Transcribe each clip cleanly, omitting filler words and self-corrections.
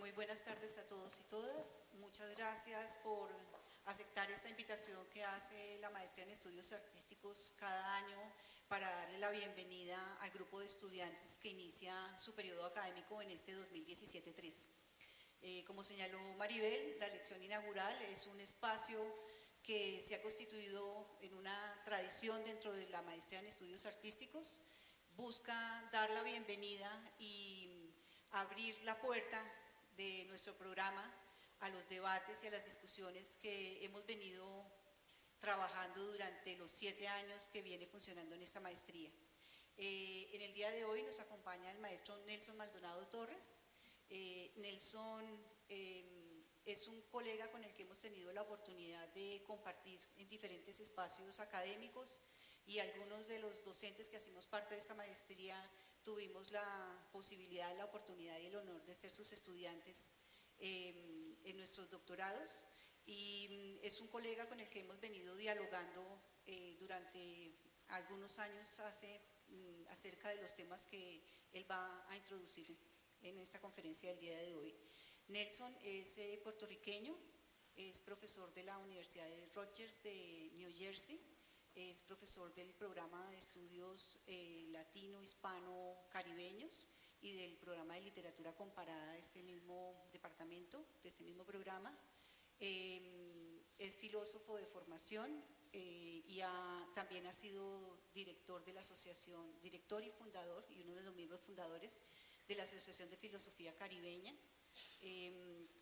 muy buenas tardes a todos y todas. Muchas gracias por aceptar esta invitación que hace la Maestría en Estudios Artísticos cada año para darle la bienvenida al grupo de estudiantes que inicia su periodo académico en este 2017-3. Como señaló Maribel, la lección inaugural es un espacio que se ha constituido en una tradición dentro de la Maestría en Estudios Artísticos. Busca dar la bienvenida y abrir la puerta de nuestro programa a los debates y a las discusiones que hemos venido trabajando durante los 7 años que viene funcionando en esta maestría. En el día de hoy nos acompaña el maestro Nelson Maldonado Torres. Nelson es un colega con el que hemos tenido la oportunidad de compartir en diferentes espacios académicos, y algunos de los docentes que hacemos parte de esta maestría tuvimos la posibilidad, la oportunidad y el honor de ser sus estudiantes en nuestros doctorados, y es un colega con el que hemos venido dialogando durante algunos años acerca de los temas que él va a introducir en esta conferencia del día de hoy. Nelson es puertorriqueño, es profesor de la Universidad de Rutgers de New Jersey, es profesor del programa de estudios latino-hispano-caribeños y del programa de literatura comparada de este mismo departamento, de este mismo programa. Es filósofo de formación y también ha sido director de la asociación, director y fundador, y uno de los miembros fundadores de la Asociación de Filosofía Caribeña.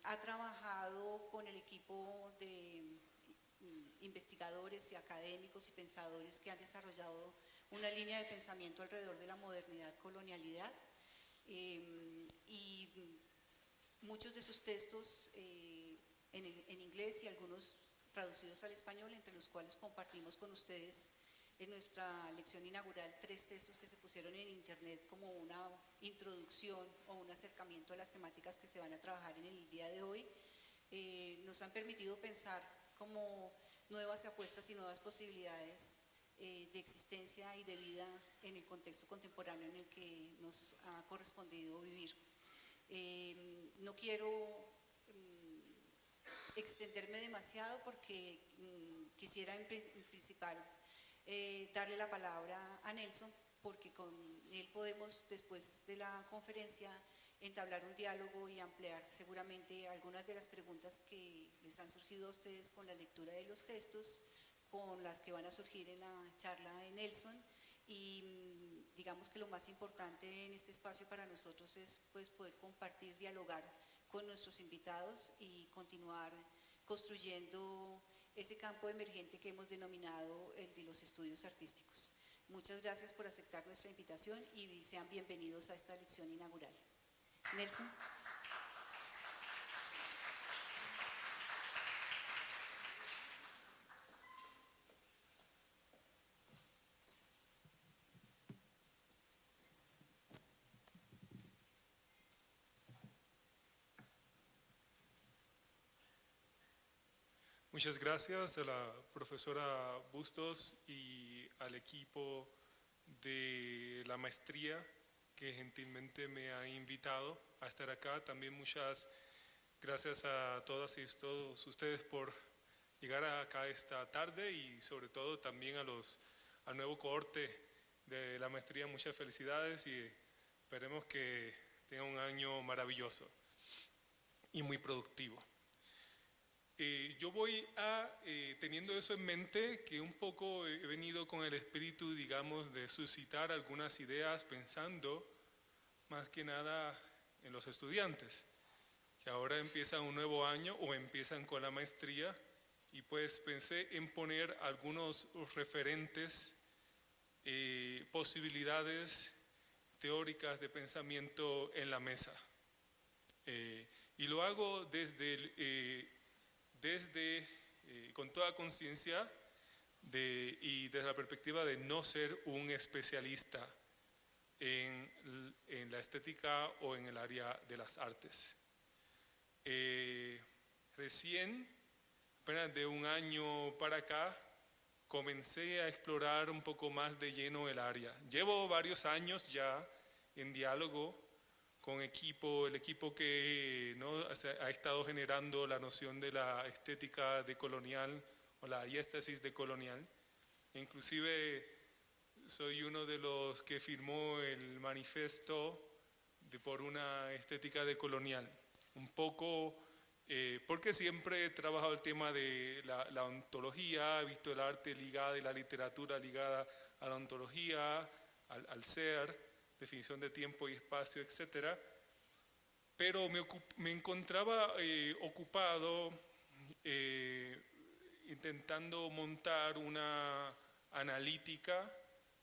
Ha trabajado con el equipo de investigadores y académicos y pensadores que han desarrollado una línea de pensamiento alrededor de la modernidad, colonialidad, y muchos de sus textos en inglés y algunos traducidos al español, entre los cuales compartimos con ustedes en nuestra lección inaugural 3 textos que se pusieron en internet como una introducción o un acercamiento a las temáticas que se van a trabajar en el día de hoy. Nos han permitido pensar como nuevas apuestas y nuevas posibilidades de existencia y de vida en el contexto contemporáneo en el que nos ha correspondido vivir. No quiero extenderme demasiado porque quisiera en principal darle la palabra a Nelson, porque con él podemos, después de la conferencia, entablar un diálogo y ampliar seguramente algunas de las preguntas que les han surgido a ustedes con la lectura de los textos, con las que van a surgir en la charla de Nelson. Y digamos que lo más importante en este espacio para nosotros es pues poder compartir, dialogar con nuestros invitados y continuar construyendo ese campo emergente que hemos denominado el de los estudios artísticos. Muchas gracias por aceptar nuestra invitación y sean bienvenidos a esta lección inaugural. Nelson. Muchas gracias a la profesora Bustos y al equipo de la maestría que gentilmente me ha invitado a estar acá. También muchas gracias a todas y todos ustedes por llegar acá esta tarde, y sobre todo también al nuevo cohorte de la maestría. Muchas felicidades y esperemos que tengan un año maravilloso y muy productivo. Yo voy teniendo eso en mente, que un poco he venido con el espíritu, digamos, de suscitar algunas ideas pensando más que nada en los estudiantes, que ahora empiezan un nuevo año o empiezan con la maestría, y pues pensé en poner algunos referentes, posibilidades teóricas de pensamiento en la mesa. Y lo hago con toda conciencia y desde la perspectiva de no ser un especialista en la estética o en el área de las artes. Recién, apenas de un año para acá, comencé a explorar un poco más de lleno el área. Llevo varios años ya en diálogo con el equipo que, ¿no?, ha estado generando la noción de la estética decolonial o la diéstasis decolonial. Inclusive soy uno de los que firmó el manifiesto por una estética decolonial. Un poco porque siempre he trabajado el tema de la ontología, he visto el arte ligado y la literatura ligada a la ontología, al ser, definición de tiempo y espacio, etc. Pero me encontraba ocupado intentando montar una analítica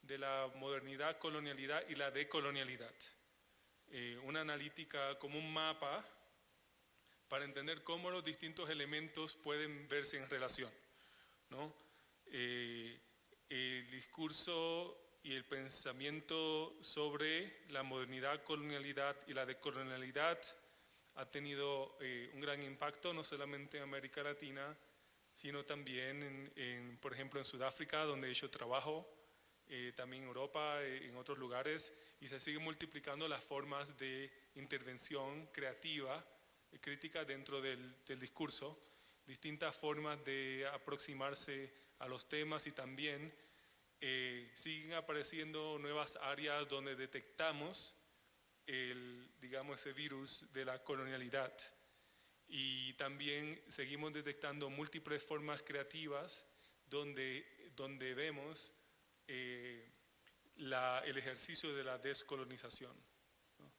de la modernidad, colonialidad y la decolonialidad. Una analítica como un mapa para entender cómo los distintos elementos pueden verse en relación, ¿no? El discurso y el pensamiento sobre la modernidad, colonialidad y la decolonialidad ha tenido un gran impacto no solamente en América Latina, sino también, por ejemplo, en Sudáfrica, donde he hecho trabajo, también en Europa, en otros lugares, y se siguen multiplicando las formas de intervención creativa y crítica dentro del discurso, distintas formas de aproximarse a los temas, y también siguen apareciendo nuevas áreas donde detectamos digamos, ese virus de la colonialidad, y también seguimos detectando múltiples formas creativas donde vemos el ejercicio de la descolonización, ¿no?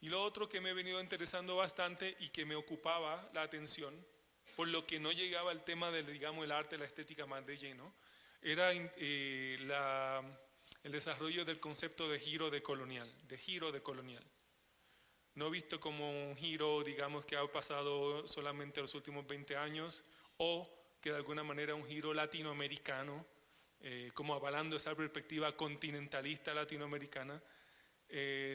Y lo otro que me he venido interesando bastante y que me ocupaba la atención, por lo que no llegaba el tema del, digamos, el arte, la estética más de lleno, era el desarrollo del concepto de giro decolonial, no visto como un giro, digamos, que ha pasado solamente los últimos 20 años, o que de alguna manera un giro latinoamericano, como avalando esa perspectiva continentalista latinoamericana,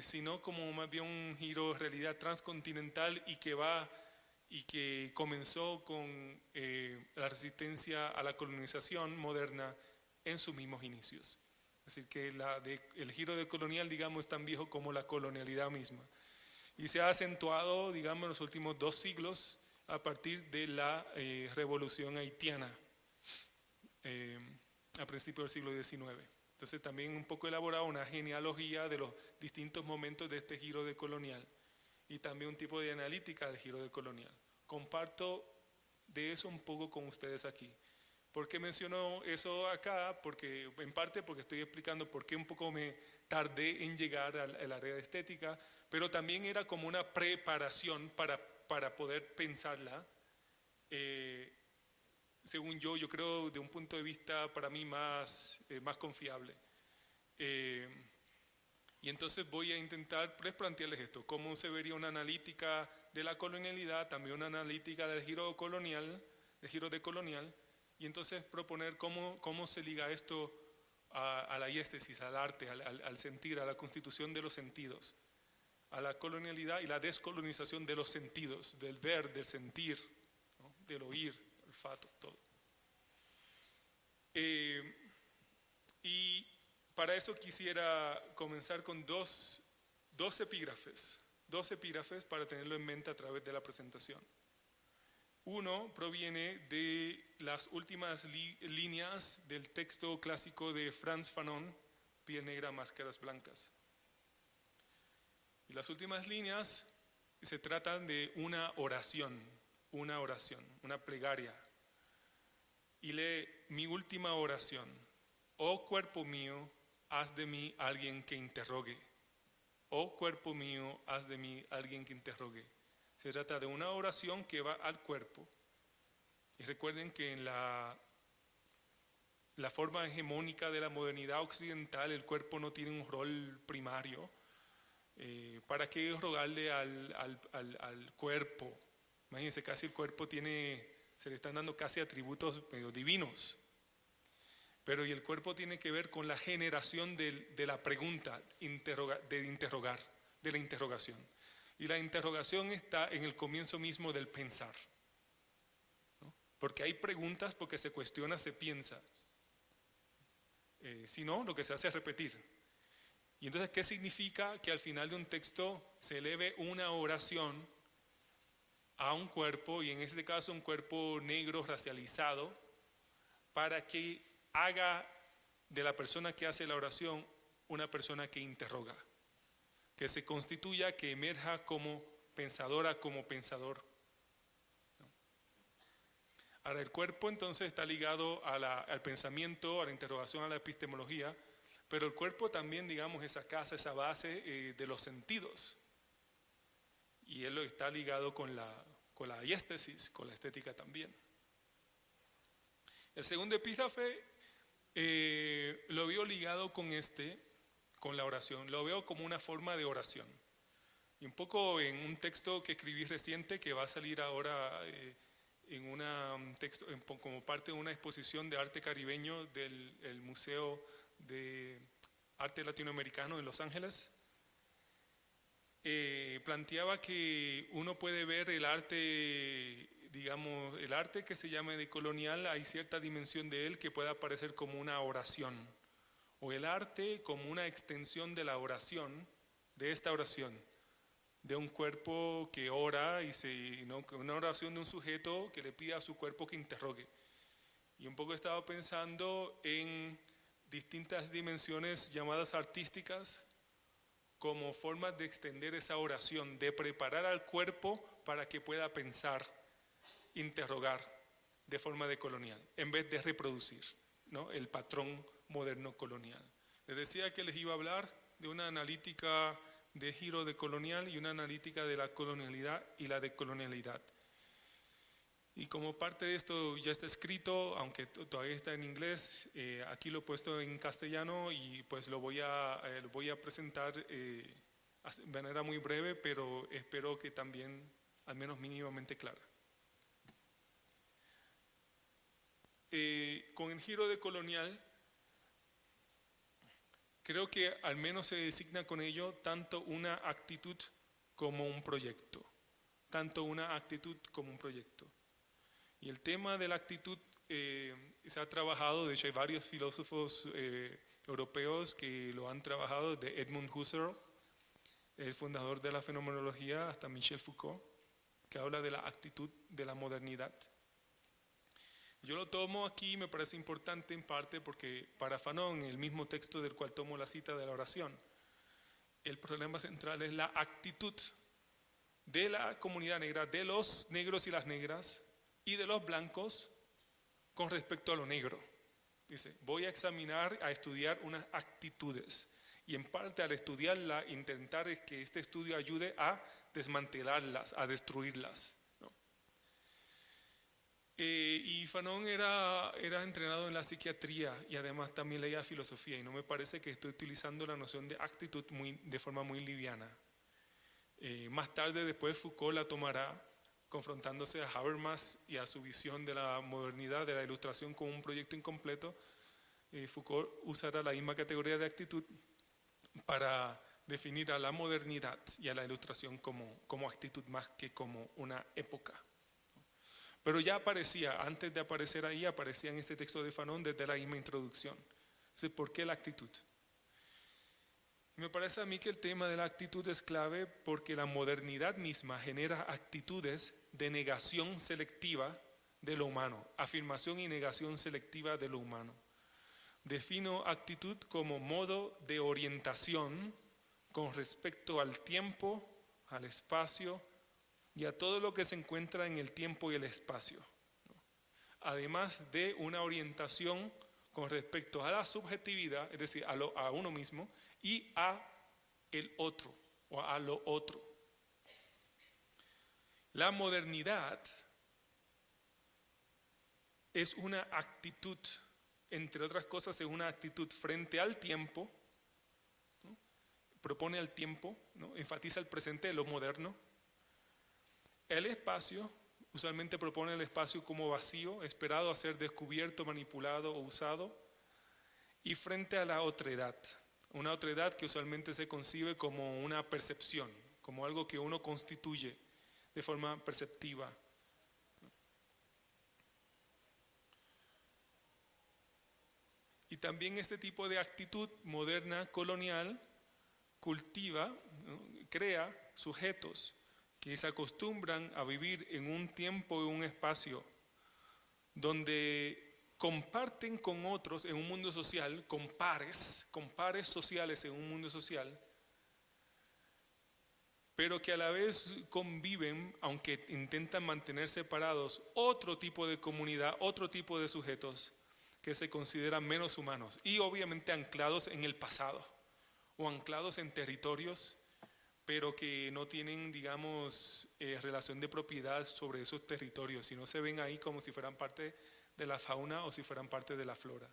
sino como más bien un giro en realidad transcontinental y que comenzó con la resistencia a la colonización moderna en sus mismos inicios. Es decir, que el giro decolonial, digamos, es tan viejo como la colonialidad misma. Y se ha acentuado, digamos, en los últimos 2 siglos a partir de la revolución haitiana, a principios del siglo XIX. Entonces también un poco elaborado una genealogía de los distintos momentos de este giro decolonial y también un tipo de analítica del giro decolonial. Comparto de eso un poco con ustedes aquí. ¿Por qué menciono eso acá? Porque, en parte porque estoy explicando por qué un poco me tardé en llegar al área de estética, pero también era como una preparación para poder pensarla, según yo creo, de un punto de vista para mí más confiable. Y entonces voy a intentar plantearles esto, cómo se vería una analítica de la colonialidad, también una analítica del giro decolonial, y entonces proponer cómo se liga esto a la diéstesis, al arte, al sentir, a la constitución de los sentidos, a la colonialidad y la descolonización de los sentidos, del ver, del sentir, ¿no?, del oír, olfato, todo. Y para eso quisiera comenzar con dos epígrafes para tenerlo en mente a través de la presentación. Uno proviene de las últimas líneas del texto clásico de Frantz Fanon, Piel negra, máscaras blancas. Y las últimas líneas se tratan de una oración, una plegaria. Y lee: mi última oración, oh cuerpo mío, haz de mí alguien que interrogue. Oh cuerpo mío, haz de mí alguien que interrogue. Se trata de una oración que va al cuerpo. Y recuerden que en la forma hegemónica de la modernidad occidental, el cuerpo no tiene un rol primario. ¿Para qué rogarle al cuerpo? Imagínense, casi el cuerpo se le están dando casi atributos medio divinos. Pero y el cuerpo tiene que ver con la generación de la pregunta, de la interrogación. Y la interrogación está en el comienzo mismo del pensar, ¿no? Porque hay preguntas, porque se cuestiona, se piensa. Si no, lo que se hace es repetir. Y entonces, ¿qué significa que al final de un texto se eleve una oración a un cuerpo, y en este caso un cuerpo negro racializado, para que haga de la persona que hace la oración una persona que interroga, que se constituya, que emerja como pensadora, como pensador? Ahora, el cuerpo entonces está ligado al pensamiento, a la interrogación, a la epistemología, pero el cuerpo también, digamos, esa casa, esa base de los sentidos. Y él está ligado con la diéstesis, con la estética también. El segundo epígrafe lo veo ligado con la oración, lo veo como una forma de oración. Y un poco en un texto que escribí reciente, que va a salir ahora en un texto, como parte de una exposición de arte caribeño del Museo de Arte Latinoamericano en Los Ángeles, planteaba que uno puede ver el arte, digamos, el arte que se llama decolonial, hay cierta dimensión de él que puede aparecer como una oración, o el arte como una extensión de la oración, de esta oración, de un cuerpo que ora, una oración de un sujeto que le pide a su cuerpo que interrogue. Y un poco he estado pensando en distintas dimensiones llamadas artísticas, como formas de extender esa oración, de preparar al cuerpo para que pueda pensar, interrogar de forma decolonial, en vez de reproducir, ¿no?, el patrón moderno colonial. Les decía que les iba a hablar de una analítica de giro decolonial y una analítica de la colonialidad y la decolonialidad. Y como parte de esto ya está escrito, aunque todavía está en inglés, aquí lo he puesto en castellano y pues lo voy a presentar de manera muy breve, pero espero que también al menos mínimamente clara. Con el giro decolonial, creo que al menos se designa con ello tanto una actitud como un proyecto. Tanto una actitud como un proyecto. Y el tema de la actitud se ha trabajado, de hecho hay varios filósofos europeos que lo han trabajado, de Edmund Husserl, el fundador de la fenomenología, hasta Michel Foucault, que habla de la actitud de la modernidad. Yo lo tomo aquí, me parece importante en parte porque para Fanon, el mismo texto del cual tomo la cita de la oración, el problema central es la actitud de la comunidad negra, de los negros y las negras y de los blancos con respecto a lo negro. Dice, voy a examinar, a estudiar unas actitudes y en parte al estudiarla, intentar que este estudio ayude a desmantelarlas, a destruirlas. Y Fanon era entrenado en la psiquiatría y además también leía filosofía, y no me parece que estoy utilizando la noción de actitud de forma muy liviana. Más tarde, después, Foucault la tomará, confrontándose a Habermas y a su visión de la modernidad, de la ilustración como un proyecto incompleto. Foucault usará la misma categoría de actitud para definir a la modernidad y a la ilustración como actitud más que como una época. Pero ya aparecía, antes de aparecer ahí, aparecía en este texto de Fanon desde la misma introducción. Entonces, ¿por qué la actitud? Me parece a mí que el tema de la actitud es clave porque la modernidad misma genera actitudes de negación selectiva de lo humano, afirmación y negación selectiva de lo humano. Defino actitud como modo de orientación con respecto al tiempo, al espacio y a todo lo que se encuentra en el tiempo y el espacio. Además de una orientación con respecto a la subjetividad, es decir, a uno mismo, y a el otro, o a lo otro. La modernidad es una actitud, entre otras cosas, es una actitud frente al tiempo, ¿no? Propone al tiempo, ¿no? Enfatiza el presente de lo moderno. El espacio, usualmente propone el espacio como vacío, esperado a ser descubierto, manipulado o usado, y frente a la otredad, una otredad que usualmente se concibe como una percepción, como algo que uno constituye de forma perceptiva. Y también este tipo de actitud moderna, colonial, cultiva, ¿no?, crea sujetos que se acostumbran a vivir en un tiempo y un espacio donde comparten con otros en un mundo social, con pares sociales en un mundo social, pero que a la vez conviven, aunque intentan mantener separados, otro tipo de comunidad, otro tipo de sujetos que se consideran menos humanos y obviamente anclados en el pasado o anclados en territorios, pero que no tienen, digamos, relación de propiedad sobre esos territorios, sino se ven ahí como si fueran parte de la fauna o si fueran parte de la flora.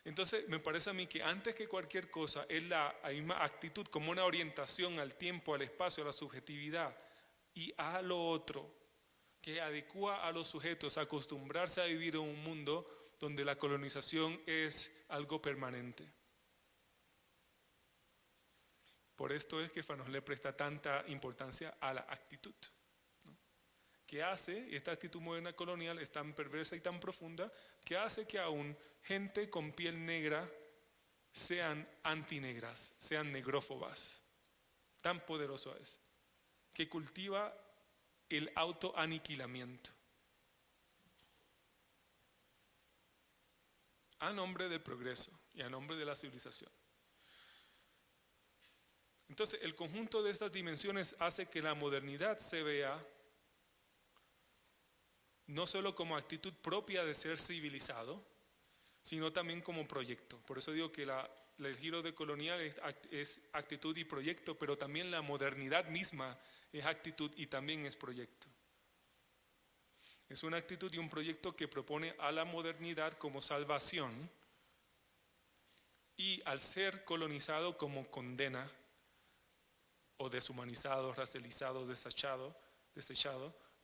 Entonces, me parece a mí que antes que cualquier cosa es la misma actitud como una orientación al tiempo, al espacio, a la subjetividad y a lo otro, que adecua a los sujetos a acostumbrarse a vivir en un mundo donde la colonización es algo permanente. Por esto es que Fanon le presta tanta importancia a la actitud, ¿no?, que hace, esta actitud moderna colonial es tan perversa y tan profunda, que hace que aún gente con piel negra sean antinegras, sean negrófobas. Tan poderoso es, que cultiva el autoaniquilamiento a nombre del progreso y a nombre de la civilización. Entonces, el conjunto de estas dimensiones hace que la modernidad se vea no solo como actitud propia de ser civilizado, sino también como proyecto. Por eso digo que el giro de colonial es actitud y proyecto, pero también la modernidad misma es actitud y también es proyecto. Es una actitud y un proyecto que propone a la modernidad como salvación y al ser colonizado como condena o deshumanizado, racializado, desechado,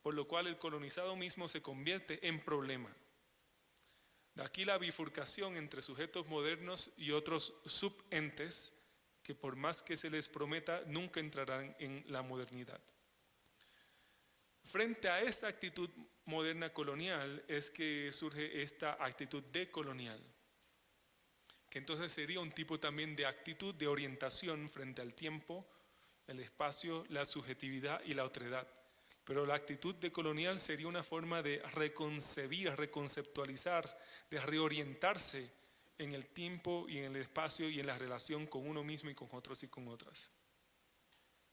por lo cual el colonizado mismo se convierte en problema. De aquí la bifurcación entre sujetos modernos y otros subentes que por más que se les prometa nunca entrarán en la modernidad. Frente a esta actitud moderna colonial es que surge esta actitud decolonial, que entonces sería un tipo también de actitud de orientación frente al tiempo, el espacio, la subjetividad y la otredad. Pero la actitud decolonial sería una forma de reconcebir, reconceptualizar, de reorientarse en el tiempo y en el espacio y en la relación con uno mismo y con otros y con otras.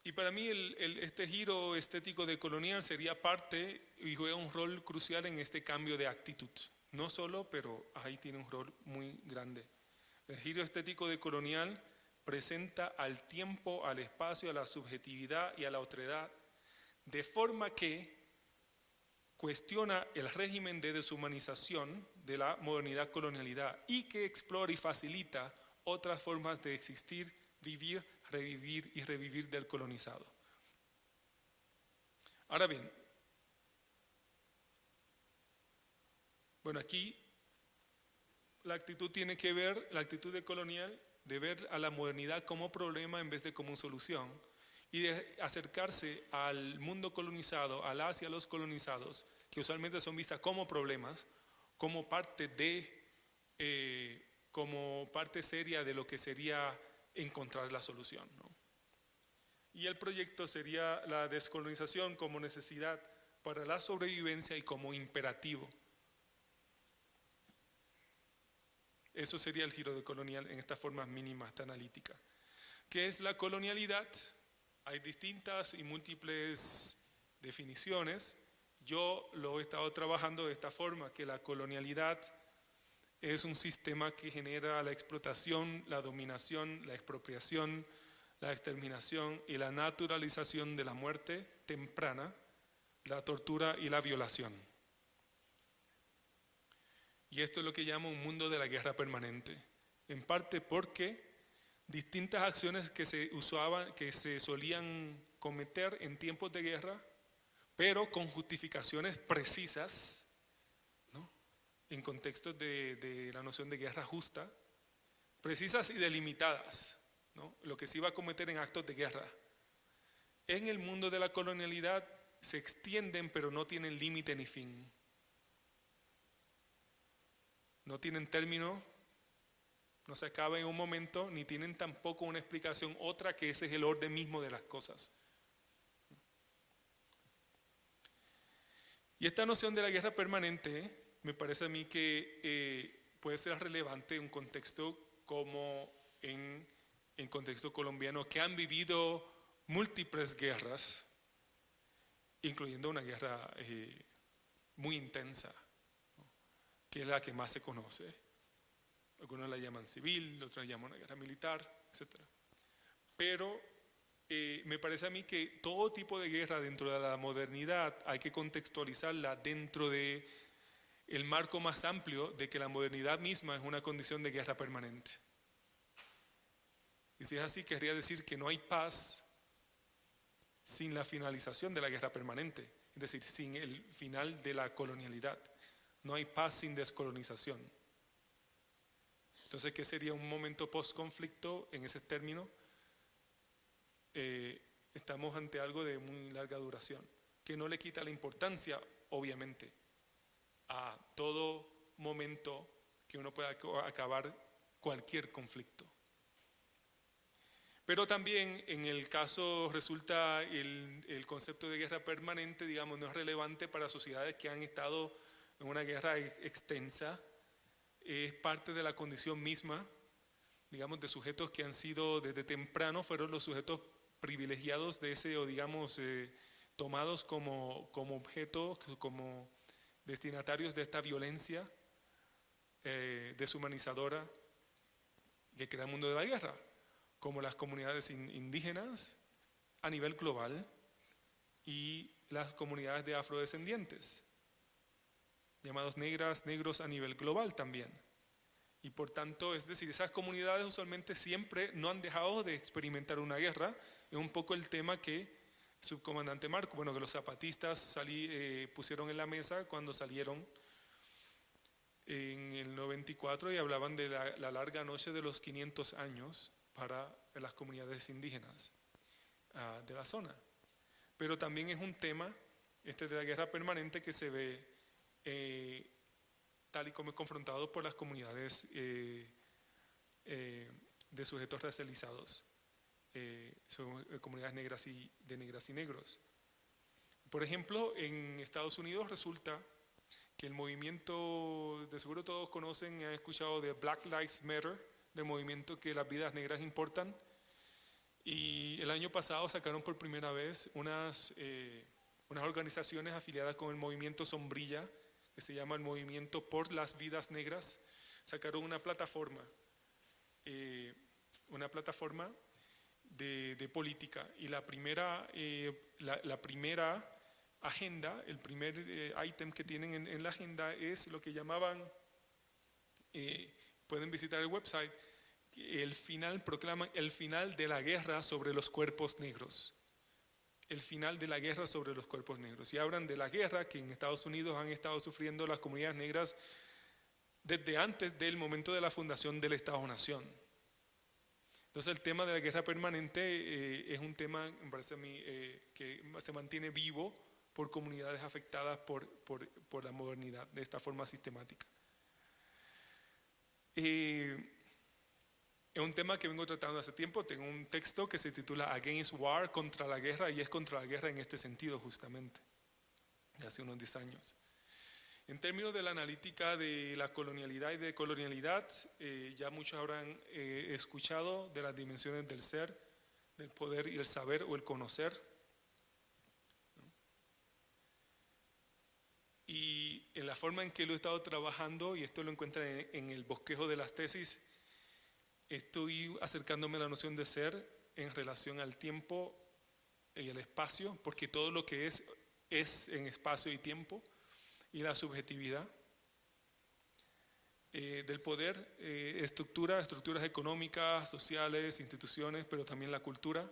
Y para mí este giro estético decolonial sería parte y juega un rol crucial en este cambio de actitud. No solo, pero ahí tiene un rol muy grande. El giro estético decolonial presenta al tiempo, al espacio, a la subjetividad y a la otredad, de forma que cuestiona el régimen de deshumanización de la modernidad colonialidad y que explora y facilita otras formas de existir, vivir, revivir y revivir del colonizado. Ahora bien, bueno, aquí la actitud tiene que ver, la actitud decolonial, de ver a la modernidad como problema en vez de como solución y de acercarse al mundo colonizado, a las y a los colonizados, que usualmente son vistas como problemas, como parte seria de lo que sería encontrar la solución, ¿no? Y el proyecto sería la descolonización como necesidad para la sobrevivencia y como imperativo. Eso sería el giro decolonial en esta forma mínima, esta analítica. ¿Qué es la colonialidad? Hay distintas y múltiples definiciones. Yo lo he estado trabajando de esta forma, que la colonialidad es un sistema que genera la explotación, la dominación, la expropiación, la exterminación y la naturalización de la muerte temprana, la tortura y la violación. Y esto es lo que llamo un mundo de la guerra permanente, en parte porque distintas acciones que se solían cometer en tiempos de guerra, pero con justificaciones precisas, ¿no?, en contextos de la noción de guerra justa, precisas y delimitadas, ¿no?, lo que se iba a cometer en actos de guerra. En el mundo de la colonialidad se extienden, pero no tienen límite ni fin. No tienen término No se acaba en un momento, ni tienen tampoco una explicación otra, que ese es el orden mismo de las cosas. Y esta noción de la guerra permanente me parece a mí que puede ser relevante en un contexto como en contexto colombiano, que han vivido múltiples guerras, incluyendo una guerra muy intensa, ¿no?, que es la que más se conoce. Algunos la llaman civil, otros la llaman una guerra militar, etc. Pero me parece a mí que todo tipo de guerra dentro de la modernidad hay que contextualizarla dentro de el marco más amplio de que la modernidad misma es una condición de guerra permanente. Y si es así, querría decir que no hay paz sin la finalización de la guerra permanente, es decir, sin el final de la colonialidad. No hay paz sin descolonización. Entonces, ¿qué sería un momento post-conflicto en ese término? Estamos ante algo de muy larga duración, que no le quita la importancia, obviamente, a todo momento que uno pueda acabar cualquier conflicto. Pero también en el caso resulta el concepto de guerra permanente, digamos, no es relevante para sociedades que han estado en una guerra extensa. Es parte de la condición misma, digamos, de sujetos que han sido desde temprano, fueron los sujetos privilegiados de ese, o digamos, tomados como objeto, como destinatarios de esta violencia deshumanizadora que crea el mundo de la guerra, como las comunidades indígenas a nivel global y las comunidades de afrodescendientes, llamados negros a nivel global también. Y por tanto, es decir, esas comunidades usualmente siempre no han dejado de experimentar una guerra. Es un poco el tema que el subcomandante Marco, bueno, que los zapatistas pusieron en la mesa cuando salieron en el 94 y hablaban de la larga noche de los 500 años para las comunidades indígenas de la zona. Pero también es un tema de la guerra permanente que se ve tal y como es confrontado por las comunidades de sujetos racializados, son comunidades negras de negras y negros. Por ejemplo, en Estados Unidos resulta que el movimiento, de seguro todos conocen y han escuchado de Black Lives Matter, del movimiento que las vidas negras importan, y el año pasado sacaron por primera vez unas organizaciones afiliadas con el movimiento Sombrilla, que se llama el Movimiento por las Vidas Negras. Sacaron una plataforma de política, y la primera agenda, el primer ítem que tienen en la agenda es lo que llamaban, pueden visitar el website, proclaman el final de la guerra sobre los cuerpos negros. El final de la guerra sobre los cuerpos negros. Y hablan de la guerra que en Estados Unidos han estado sufriendo las comunidades negras desde antes del momento de la fundación del Estado-Nación. Entonces el tema de la guerra permanente es un tema, me parece a mí, que se mantiene vivo por comunidades afectadas por la modernidad de esta forma sistemática. Es un tema que vengo tratando hace tiempo. Tengo un texto que se titula Against War, contra la guerra, y es contra la guerra en este sentido justamente, de hace unos 10 años. En términos de la analítica de la colonialidad y de colonialidad, ya muchos habrán escuchado de las dimensiones del ser, del poder y el saber o el conocer. Y en la forma en que lo he estado trabajando, y esto lo encuentran en el bosquejo de las tesis, estoy acercándome a la noción de ser en relación al tiempo y el espacio, porque todo lo que es en espacio y tiempo, y la subjetividad del poder, estructuras económicas, sociales, instituciones, pero también la cultura,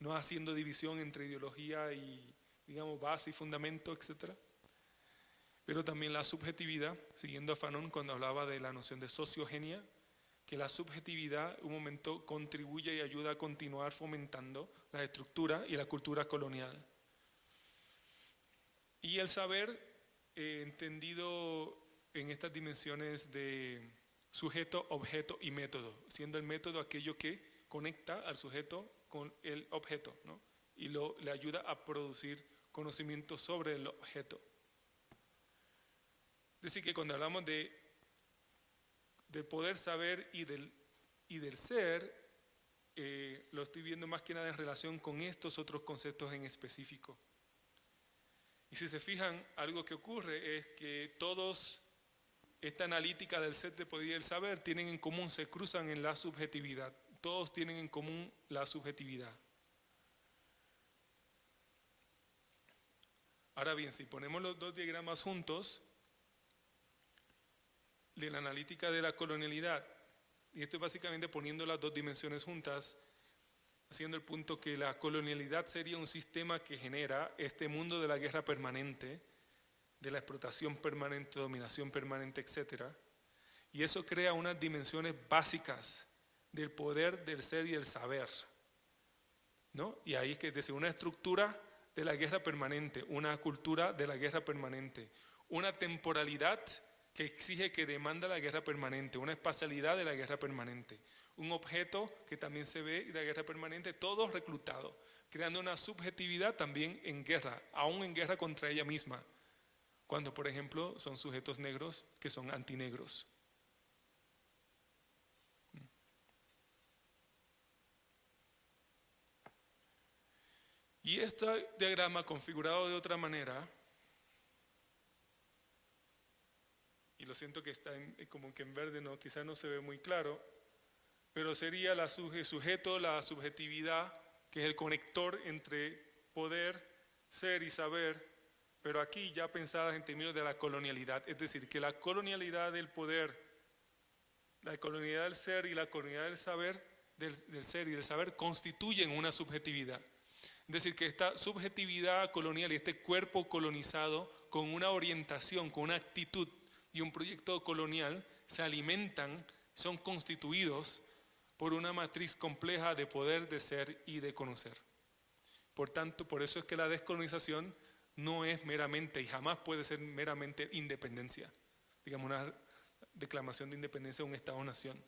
no haciendo división entre ideología y, digamos, base y fundamento, etc. Pero también la subjetividad, siguiendo a Fanon cuando hablaba de la noción de sociogenia, que la subjetividad un momento contribuye y ayuda a continuar fomentando la estructura y la cultura colonial. Y el saber, entendido en estas dimensiones de sujeto, objeto y método, siendo el método aquello que conecta al sujeto con el objeto, ¿no? Y le ayuda a producir conocimiento sobre el objeto. Es decir, que cuando hablamos del poder saber y del ser, lo estoy viendo más que nada en relación con estos otros conceptos en específico. Y si se fijan, algo que ocurre es que todos, esta analítica del ser, de poder y el saber, tienen en común, se cruzan en la subjetividad. Todos tienen en común la subjetividad. Ahora bien, si ponemos los dos diagramas juntos, de la analítica de la colonialidad, y esto es básicamente poniendo las dos dimensiones juntas, haciendo el punto que la colonialidad sería un sistema que genera este mundo de la guerra permanente, de la explotación permanente, dominación permanente, etc. Y eso crea unas dimensiones básicas del poder, del ser y del saber, ¿no? Y ahí es que desde una estructura de la guerra permanente, una cultura de la guerra permanente, una temporalidad que exige, que demanda la guerra permanente, una espacialidad de la guerra permanente, un objeto que también se ve de la guerra permanente, todo reclutado, creando una subjetividad también en guerra, aún en guerra contra ella misma, cuando por ejemplo son sujetos negros que son antinegros. Y este diagrama configurado de otra manera, y lo siento que está como que en verde, no, quizás no se ve muy claro, pero sería el sujeto, la subjetividad, que es el conector entre poder, ser y saber, pero aquí ya pensadas en términos de la colonialidad, es decir, que la colonialidad del poder, la colonialidad del ser y la colonialidad del saber, del ser y del saber, constituyen una subjetividad. Es decir, que esta subjetividad colonial y este cuerpo colonizado con una orientación, con una actitud y un proyecto colonial se alimentan, son constituidos por una matriz compleja de poder, de ser y de conocer. Por tanto, por eso es que la descolonización no es meramente y jamás puede ser meramente independencia, digamos una declamación de independencia de un Estado-nación.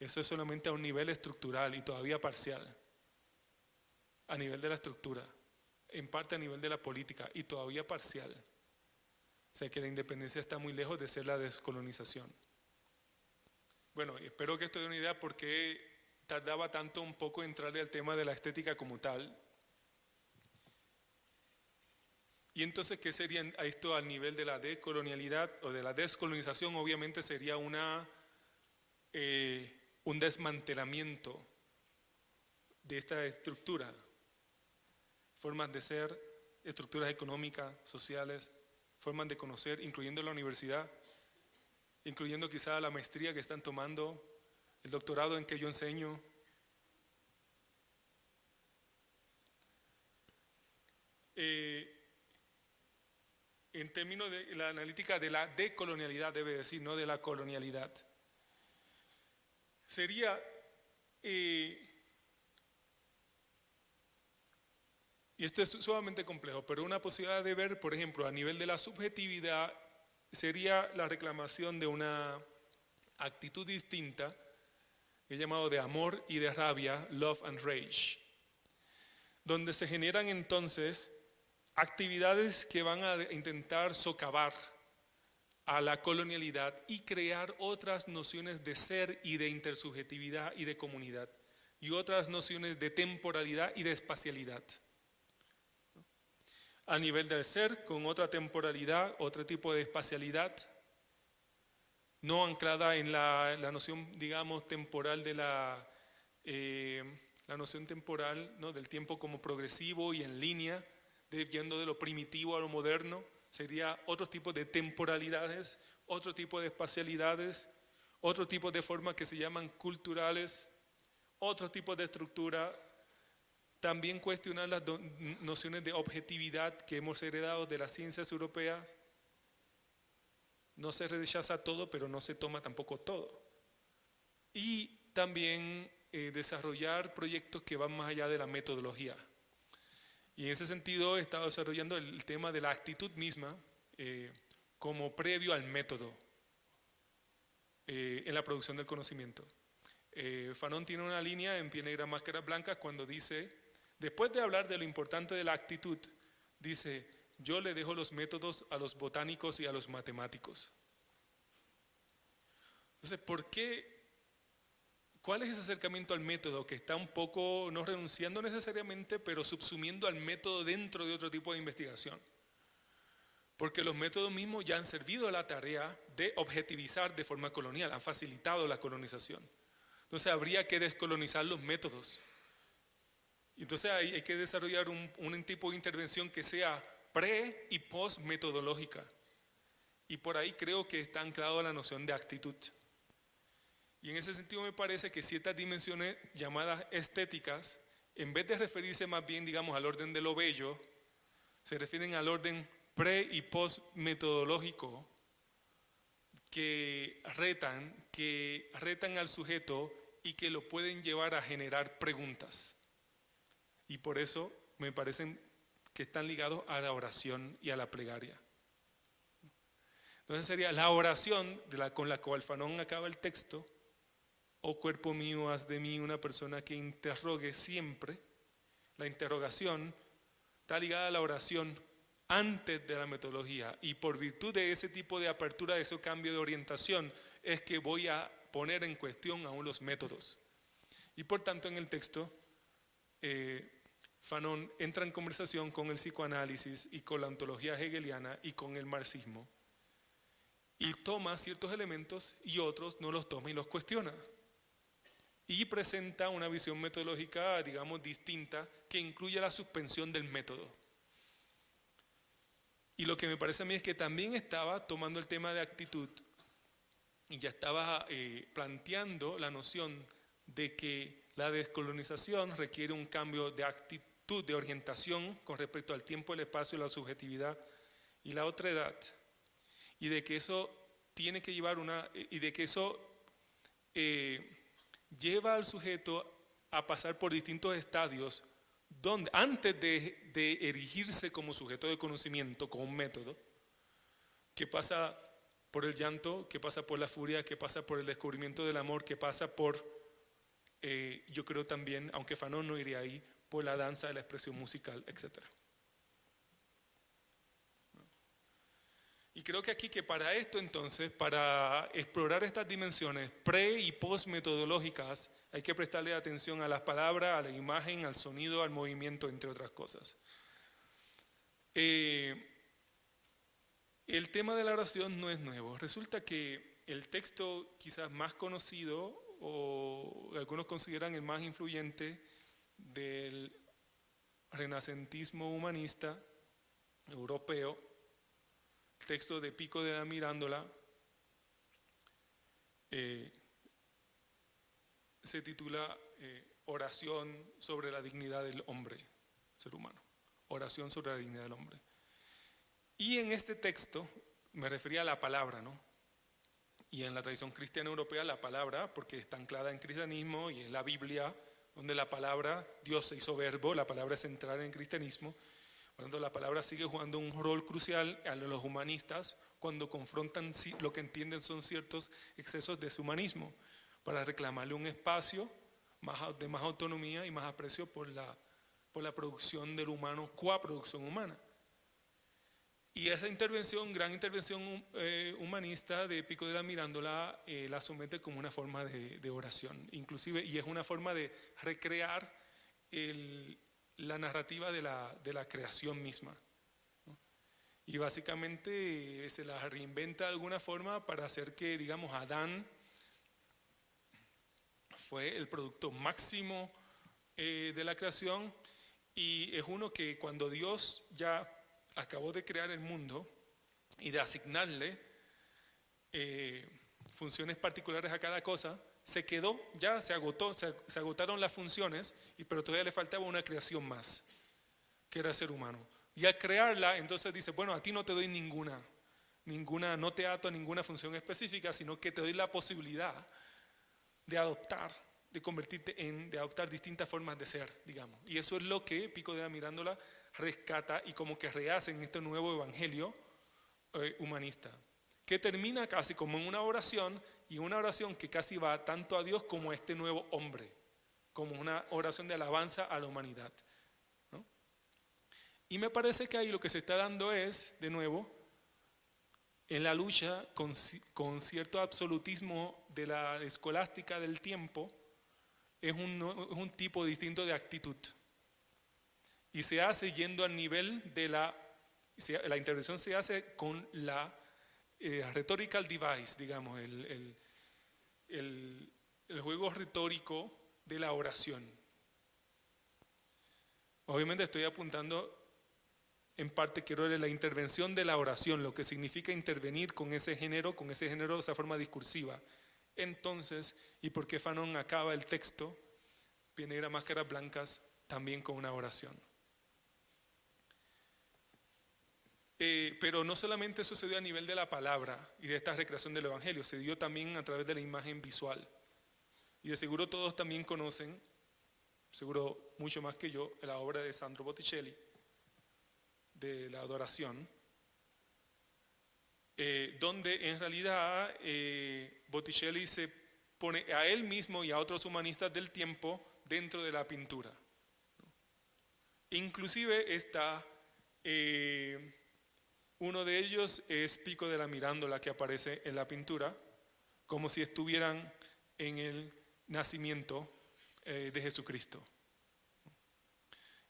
Eso es solamente a un nivel estructural y todavía parcial, a nivel de la estructura, en parte a nivel de la política y todavía parcial. O sea que la independencia está muy lejos de ser la descolonización. Bueno, espero que esto dé una idea por qué tardaba tanto un poco en entrarle al tema de la estética como tal. Y entonces, ¿qué sería esto al nivel de la decolonialidad o de la descolonización? Obviamente sería un desmantelamiento de esta estructura, formas de ser, estructuras económicas, sociales, formas de conocer, incluyendo la universidad, incluyendo quizá la maestría que están tomando, el doctorado en que yo enseño. En términos de la analítica de la decolonialidad, debe decir, no de la colonialidad, sería, y esto es sumamente complejo, pero una posibilidad de ver, por ejemplo, a nivel de la subjetividad, sería la reclamación de una actitud distinta, que he llamado de amor y de rabia, love and rage, donde se generan entonces actividades que van a intentar socavar a la colonialidad y crear otras nociones de ser y de intersubjetividad y de comunidad, y otras nociones de temporalidad y de espacialidad. A nivel del ser, con otra temporalidad, otro tipo de espacialidad, no anclada en la noción, digamos, temporal de la noción temporal, ¿no?, del tiempo como progresivo y en línea, yendo de lo primitivo a lo moderno. Sería otro tipo de temporalidades, otro tipo de espacialidades, otro tipo de formas que se llaman culturales, otro tipo de estructura. También cuestionar las nociones de objetividad que hemos heredado de las ciencias europeas. No se rechaza todo, pero no se toma tampoco todo. Y también desarrollar proyectos que van más allá de la metodología. Y en ese sentido he estado desarrollando el tema de la actitud misma como previo al método. en la producción del conocimiento. Fanon tiene una línea en Pie Negra, Máscaras Blancas cuando dice, después de hablar de lo importante de la actitud, dice, yo le dejo los métodos a los botánicos y a los matemáticos. Entonces, ¿cuál es ese acercamiento al método que está un poco, no renunciando necesariamente, pero subsumiendo al método dentro de otro tipo de investigación? Porque los métodos mismos ya han servido a la tarea de objetivizar de forma colonial, han facilitado la colonización. Entonces habría que descolonizar los métodos. Entonces hay que desarrollar un tipo de intervención que sea pre- y post-metodológica. Y por ahí creo que está anclado la noción de actitud. Y en ese sentido me parece que ciertas dimensiones llamadas estéticas, en vez de referirse más bien, digamos, al orden de lo bello, se refieren al orden pre- y post-metodológico que retan al sujeto y que lo pueden llevar a generar preguntas. Y por eso me parecen que están ligados a la oración y a la plegaria. Entonces sería la oración con la cual Fanon acaba el texto: oh cuerpo mío, haz de mí una persona que interrogue siempre. La interrogación está ligada a la oración antes de la metodología, y por virtud de ese tipo de apertura, de ese cambio de orientación, es que voy a poner en cuestión aún los métodos. Y por tanto en el texto Fanon entra en conversación con el psicoanálisis y con la ontología hegeliana y con el marxismo, y toma ciertos elementos y otros no los toma y los cuestiona, y presenta una visión metodológica, digamos, distinta, que incluye la suspensión del método. Y lo que me parece a mí es que también estaba tomando el tema de actitud y ya estaba planteando la noción de que la descolonización requiere un cambio de actitud, de orientación con respecto al tiempo, el espacio, la subjetividad y la otredad, y de que eso tiene que llevar lleva al sujeto a pasar por distintos estadios donde, antes de erigirse como sujeto de conocimiento, con un método, que pasa por el llanto, que pasa por la furia, que pasa por el descubrimiento del amor, que pasa por, yo creo también, aunque Fanon no iría ahí, por la danza, la expresión musical, etc. Y creo que aquí, que para esto entonces, para explorar estas dimensiones pre- y post-metodológicas, hay que prestarle atención a las palabras, a la imagen, al sonido, al movimiento, entre otras cosas. El tema de la oración no es nuevo. Resulta que el texto quizás más conocido, o algunos consideran el más influyente, del renacentismo humanista europeo, el texto de Pico della Mirandola, se titula Oración sobre la dignidad del hombre, ser humano. Oración sobre la dignidad del hombre. Y en este texto me refería a la palabra, ¿no? Y en la tradición cristiana europea la palabra, porque está anclada en cristianismo y en la Biblia, donde la palabra, Dios se hizo verbo, la palabra es central en el cristianismo. Cuando la palabra sigue jugando un rol crucial a los humanistas cuando confrontan lo que entienden son ciertos excesos de su humanismo, para reclamarle un espacio de más autonomía y más aprecio por la producción del humano, coproducción humana. Y esa intervención, gran intervención humanista de Pico della Mirandola, la somete como una forma de oración, inclusive, y es una forma de recrear la narrativa de la creación misma, ¿no? Y básicamente se la reinventa de alguna forma para hacer que, digamos, Adán fue el producto máximo de la creación, y es uno que cuando Dios ya acabó de crear el mundo y de asignarle funciones particulares a cada cosa, se quedó, ya se agotaron las funciones, pero todavía le faltaba una creación más, que era ser humano. Y al crearla, entonces dice, bueno, a ti no te doy ninguna, no te ato a ninguna función específica, sino que te doy la posibilidad de adoptar, de adoptar distintas formas de ser, digamos. Y eso es lo que Pico della Mirandola rescata y como que rehace en este nuevo evangelio humanista, que termina casi como en una oración y una oración que casi va tanto a Dios como a este nuevo hombre, como una oración de alabanza a la humanidad, ¿no? Y me parece que ahí lo que se está dando es, de nuevo, en la lucha con cierto absolutismo de la escolástica del tiempo, es un tipo distinto de actitud. Y se hace yendo al nivel de la intervención se hace con la rhetorical device, digamos, el juego retórico de la oración. Obviamente estoy apuntando en parte, quiero ver la intervención de la oración, lo que significa intervenir con ese género de esa forma discursiva. Entonces, ¿y por qué Fanon acaba el texto? Viene a Máscaras Blancas también con una oración. Pero no solamente eso se dio a nivel de la palabra y de esta recreación del Evangelio, se dio también a través de la imagen visual. Y de seguro todos también conocen, seguro mucho más que yo, la obra de Sandro Botticelli, de la adoración, donde en realidad Botticelli se pone a él mismo y a otros humanistas del tiempo dentro de la pintura. Inclusive está uno de ellos es Pico de la Mirandola, que aparece en la pintura, como si estuvieran en el nacimiento de Jesucristo.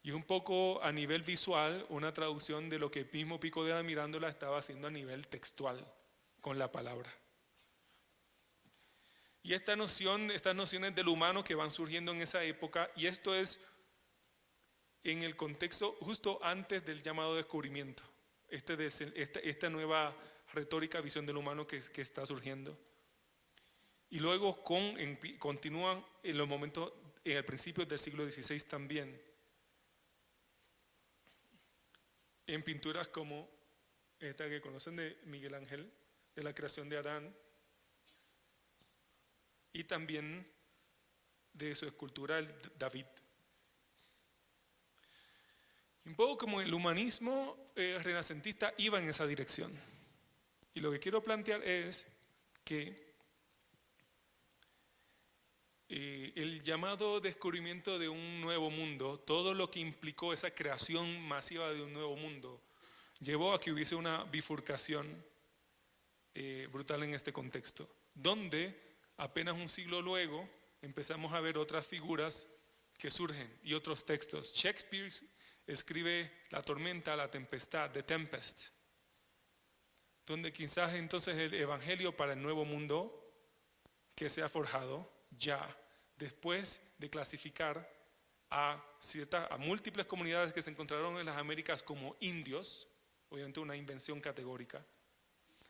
Y un poco a nivel visual, una traducción de lo que el mismo Pico de la Mirandola estaba haciendo a nivel textual, con la palabra. Y estas nociones del humano que van surgiendo en esa época, y esto es en el contexto justo antes del llamado descubrimiento, esta nueva retórica, visión del humano que está surgiendo. Y luego continúan en los momentos, en el principio del siglo XVI también, en pinturas como esta que conocen de Miguel Ángel, de la creación de Adán, y también de su escultura el David. Un poco como el humanismo renacentista iba en esa dirección. Y lo que quiero plantear es que el llamado descubrimiento de un nuevo mundo, todo lo que implicó esa creación masiva de un nuevo mundo, llevó a que hubiese una bifurcación brutal en este contexto, donde apenas un siglo luego empezamos a ver otras figuras que surgen y otros textos. Shakespeare escribe La tormenta, la tempestad, The Tempest, donde quizás entonces el evangelio para el nuevo mundo que se ha forjado ya después de clasificar a múltiples comunidades que se encontraron en las Américas como indios, obviamente una invención categórica,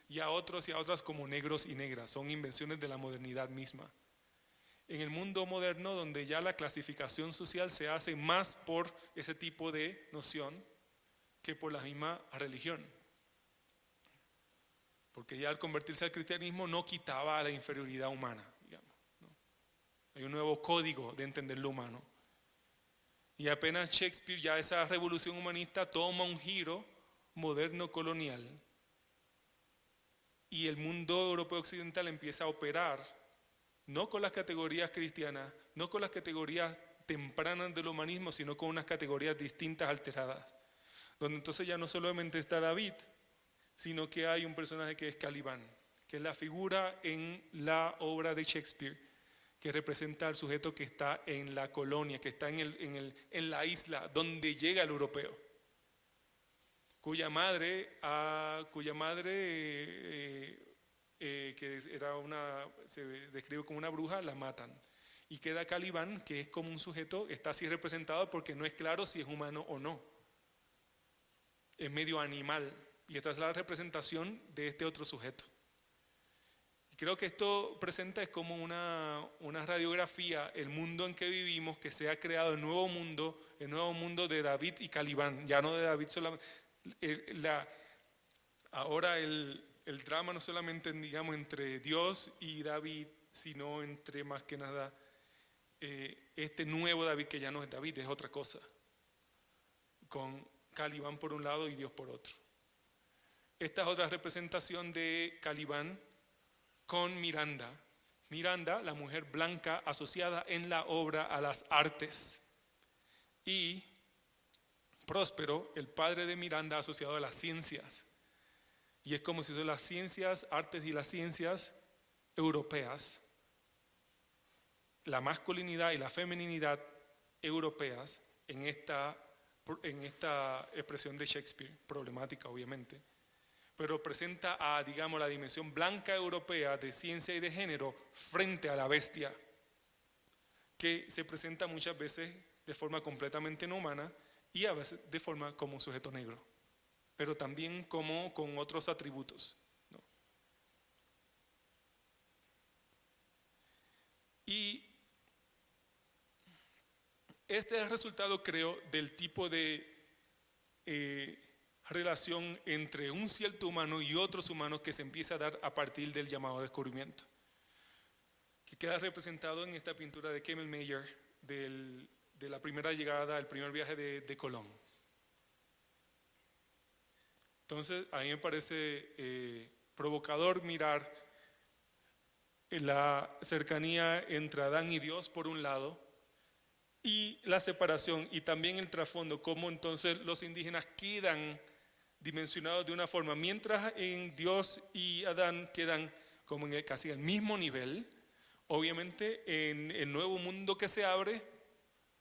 y a otros y a otras como negros y negras, son invenciones de la modernidad misma. En el mundo moderno, donde ya la clasificación social se hace más por ese tipo de noción que por la misma religión. Porque ya al convertirse al cristianismo no quitaba la inferioridad humana, digamos, ¿no? Hay un nuevo código de entender lo humano. Y apenas Shakespeare, ya esa revolución humanista toma un giro moderno colonial y el mundo europeo occidental empieza a operar no con las categorías cristianas, no con las categorías tempranas del humanismo, sino con unas categorías distintas, alteradas, donde entonces ya no solamente está David, sino que hay un personaje que es Caliban, que es la figura en la obra de Shakespeare que representa al sujeto que está en la colonia, que está en la isla donde llega el europeo, cuya madre que se describe como una bruja, la matan. Y queda Caliban, que es como un sujeto, está así representado porque no es claro si es humano o no. Es medio animal. Y esta es la representación de este otro sujeto. Y creo que esto presenta es como una radiografía, el mundo en que vivimos, que se ha creado el nuevo mundo de David y Caliban, ya no de David solamente. Ahora el drama no solamente, digamos, entre Dios y David, sino entre más que nada este nuevo David que ya no es David, es otra cosa, con Caliban por un lado y Dios por otro. Esta es otra representación de Caliban con Miranda. Miranda, la mujer blanca asociada en la obra a las artes. Y Próspero, el padre de Miranda, asociado a las ciencias. Y es como si son las ciencias, artes y las ciencias europeas, la masculinidad y la femeninidad europeas en esta expresión de Shakespeare, problemática obviamente, pero presenta a, digamos, la dimensión blanca europea de ciencia y de género frente a la bestia, que se presenta muchas veces de forma completamente no humana y a veces de forma como un sujeto negro, pero también como con otros atributos, ¿no? Y este es el resultado, creo, del tipo de relación entre un cierto humano y otros humanos que se empieza a dar a partir del llamado descubrimiento, que queda representado en esta pintura de Kemel Meyer de la primera llegada, el primer viaje de Colón. Entonces, a mí me parece provocador mirar la cercanía entre Adán y Dios por un lado, y la separación y también el trasfondo, cómo entonces los indígenas quedan dimensionados de una forma, mientras en Dios y Adán quedan como en casi el mismo nivel. Obviamente en el nuevo mundo que se abre,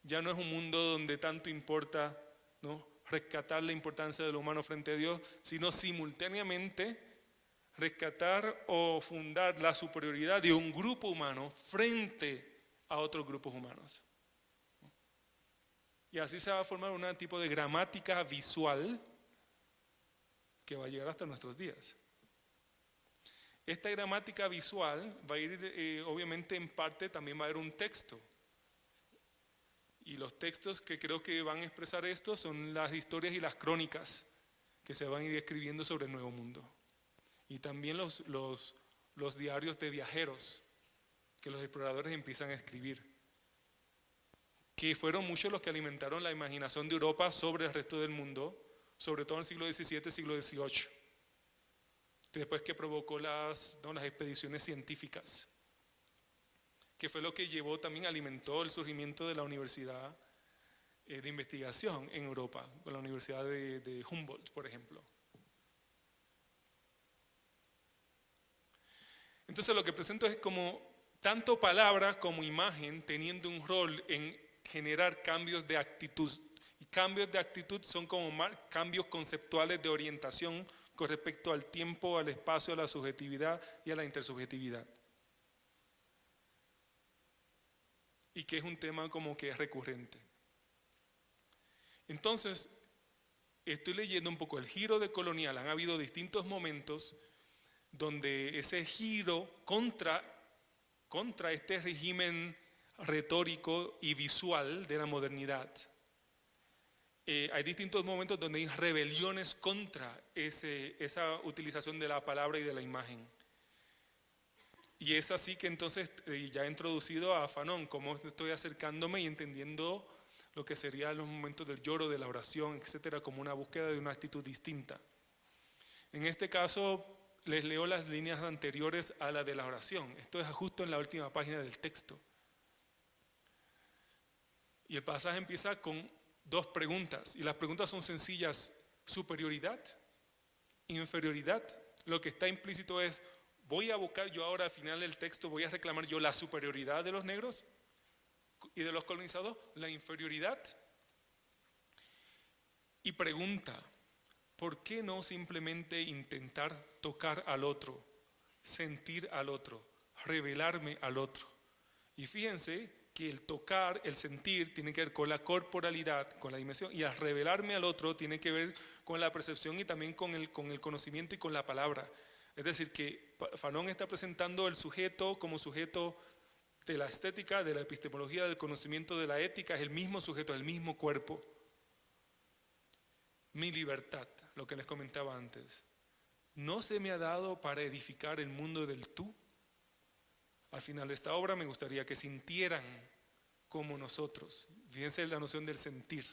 ya no es un mundo donde tanto importa, ¿no?, rescatar la importancia de lo humano frente a Dios, sino simultáneamente rescatar o fundar la superioridad de un grupo humano frente a otros grupos humanos. Y así se va a formar un tipo de gramática visual que va a llegar hasta nuestros días. Esta gramática visual va a ir, obviamente en parte también va a haber un texto. Y los textos que creo que van a expresar esto son las historias y las crónicas que se van a ir escribiendo sobre el Nuevo Mundo. Y también los diarios de viajeros que los exploradores empiezan a escribir, que fueron muchos los que alimentaron la imaginación de Europa sobre el resto del mundo, sobre todo en el siglo XVII, siglo XVIII, después que provocó las expediciones científicas, que fue lo que llevó también, alimentó el surgimiento de la universidad de investigación en Europa, con la Universidad de Humboldt, por ejemplo. Entonces lo que presento es como tanto palabra como imagen teniendo un rol en generar cambios de actitud. Y cambios de actitud son como cambios conceptuales de orientación con respecto al tiempo, al espacio, a la subjetividad y a la intersubjetividad. Y que es un tema como que es recurrente. Entonces, estoy leyendo un poco el giro de colonial. Han habido distintos momentos donde ese giro contra este régimen retórico y visual de la modernidad. Hay distintos momentos donde hay rebeliones contra esa utilización de la palabra y de la imagen. Y es así que entonces ya he introducido a Fanon, cómo estoy acercándome y entendiendo lo que serían los momentos del lloro, de la oración, etcétera, como una búsqueda de una actitud distinta. En este caso, les leo las líneas anteriores a la de la oración. Esto es justo en la última página del texto. Y el pasaje empieza con dos preguntas, y las preguntas son sencillas: superioridad, inferioridad. Lo que está implícito es: voy a buscar yo ahora al final del texto, voy a reclamar yo la superioridad de los negros y de los colonizados, la inferioridad. Y pregunta: ¿por qué no simplemente intentar tocar al otro, sentir al otro, revelarme al otro? Y fíjense que el tocar, el sentir, tiene que ver con la corporalidad, con la dimensión, y al revelarme al otro tiene que ver con la percepción y también con el conocimiento y con la palabra. Es decir, que Fanon está presentando el sujeto como sujeto de la estética, de la epistemología, del conocimiento, de la ética, es el mismo sujeto, el mismo cuerpo. Mi libertad, lo que les comentaba antes, no se me ha dado para edificar el mundo del tú. Al final de esta obra me gustaría que sintieran como nosotros. Fíjense la noción del sentir.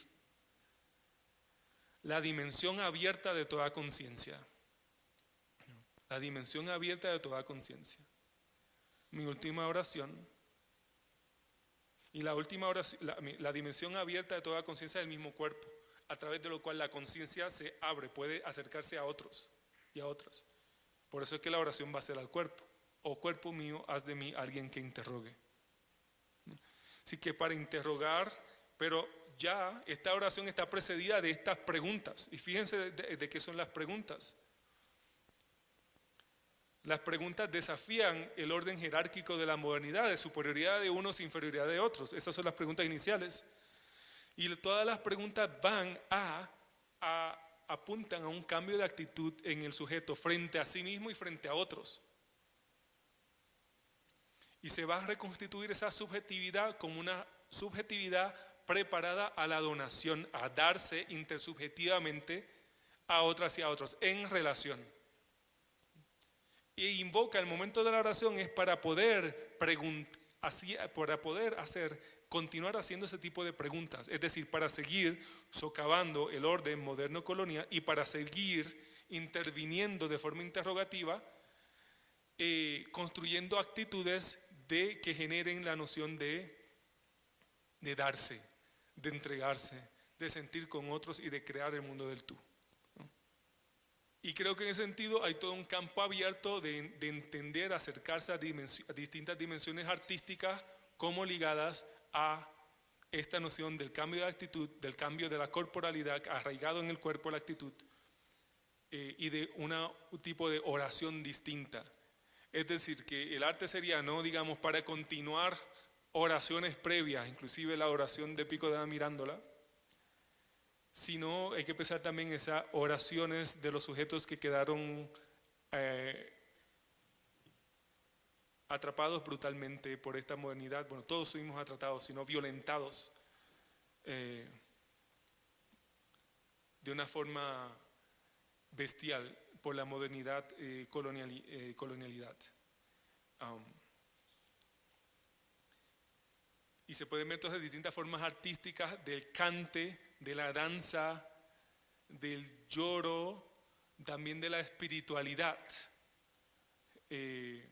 La dimensión abierta de toda conciencia. La dimensión abierta de toda conciencia. mi última oración. Y la última oración, la dimensión abierta de toda conciencia del mismo cuerpo, a través de lo cual la conciencia se abre, puede acercarse a otros y a otras. Por eso es que la oración va a ser al cuerpo. Oh cuerpo mío, haz de mí alguien que interrogue. Así que para interrogar, pero ya esta oración está precedida de estas preguntas. Y fíjense de qué son las preguntas. Las preguntas desafían el orden jerárquico de la modernidad, de superioridad de unos, inferioridad de otros. Esas son las preguntas iniciales. Y todas las preguntas apuntan a un cambio de actitud en el sujeto frente a sí mismo y frente a otros. Y se va a reconstituir esa subjetividad como una subjetividad preparada a la donación, a darse intersubjetivamente a otras y a otros en relación. Y invoca el momento de la oración es para poder continuar haciendo ese tipo de preguntas, es decir, para seguir socavando el orden moderno colonial y para seguir interviniendo de forma interrogativa, construyendo actitudes que generen la noción de darse, de entregarse, de sentir con otros y de crear el mundo del tú. Y creo que en ese sentido hay todo un campo abierto de entender, acercarse a distintas dimensiones artísticas como ligadas a esta noción del cambio de actitud, del cambio de la corporalidad arraigado en el cuerpo, la actitud, y de un tipo de oración distinta. Es decir, que el arte sería no, digamos, para continuar oraciones previas, inclusive la oración de Pico de la Mirándola, sino hay que pensar también esas oraciones de los sujetos que quedaron atrapados brutalmente por esta modernidad. Bueno, todos fuimos atrapados, sino violentados de una forma bestial por la modernidad, colonialidad. Y se pueden ver entonces distintas formas artísticas del cante, de la danza, del lloro, también de la espiritualidad de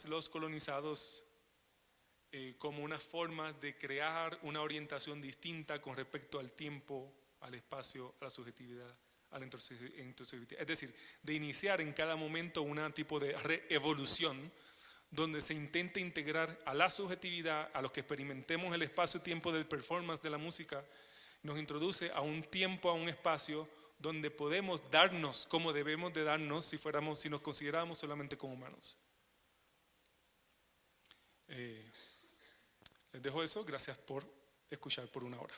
los colonizados como una forma de crear una orientación distinta con respecto al tiempo, al espacio, a la subjetividad, a la intersubjetividad. Es decir, de iniciar en cada momento un tipo de reevolución donde se intenta integrar a la subjetividad, a los que experimentemos el espacio-tiempo del performance de la música, nos introduce a un tiempo, a un espacio donde podemos darnos como debemos de darnos si nos consideráramos solamente como humanos. Les dejo eso, gracias por escuchar por una hora.